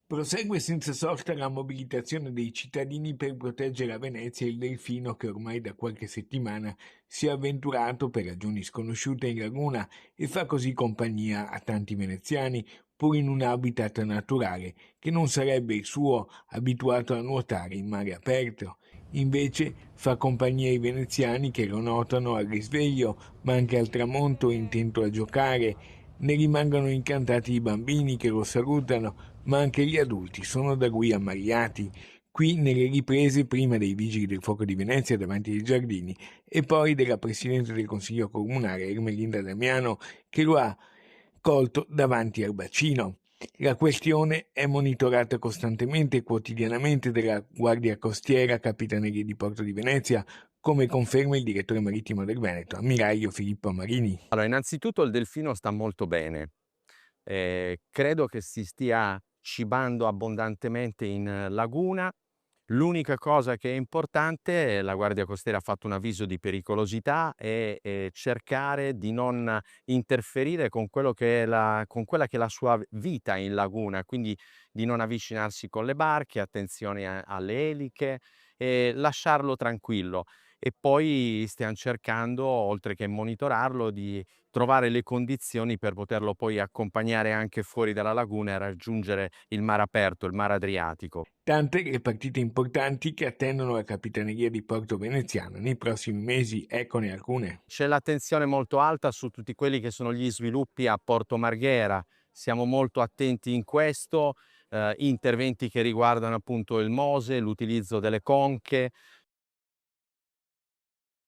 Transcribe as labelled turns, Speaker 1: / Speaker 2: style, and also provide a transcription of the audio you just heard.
Speaker 1: Prosegue senza sosta la mobilitazione dei cittadini per proteggere a Venezia il delfino che ormai da qualche settimana si è avventurato per ragioni sconosciute in laguna e fa così compagnia a tanti veneziani, pur in un habitat naturale che non sarebbe il suo, abituato a nuotare in mare aperto. Invece fa compagnia ai veneziani che lo notano al risveglio, ma anche al tramonto intento a giocare. Ne rimangono incantati i bambini che lo salutano, ma anche gli adulti sono da lui ammaliati. Qui nelle riprese prima dei vigili del fuoco di Venezia davanti ai giardini e poi della Presidente del Consiglio Comunale Ermelinda Damiano che lo ha colto davanti al bacino. La questione è monitorata costantemente e quotidianamente dalla Guardia Costiera Capitaneria di Porto di Venezia, come conferma il direttore marittimo del Veneto, ammiraglio Filippo Marini.
Speaker 2: Allora, innanzitutto il delfino sta molto bene. Credo che si stia cibando abbondantemente in laguna. L'unica cosa che è importante, la Guardia Costiera ha fatto un avviso di pericolosità, è, cercare di non interferire con quello che è con quella che è la sua vita in laguna, quindi di non avvicinarsi con le barche, attenzione alle eliche e lasciarlo tranquillo. E poi stiam cercando, oltre che monitorarlo, di trovare le condizioni per poterlo poi accompagnare anche fuori dalla laguna e raggiungere il mare aperto, il mare Adriatico.
Speaker 1: Tante le partite importanti che attendono la Capitaneria di Porto Veneziano nei prossimi mesi, eccone alcune.
Speaker 2: C'è l'attenzione molto alta su tutti quelli che sono gli sviluppi a Porto Marghera. Siamo molto attenti in questo, interventi che riguardano appunto il Mose, l'utilizzo delle conche,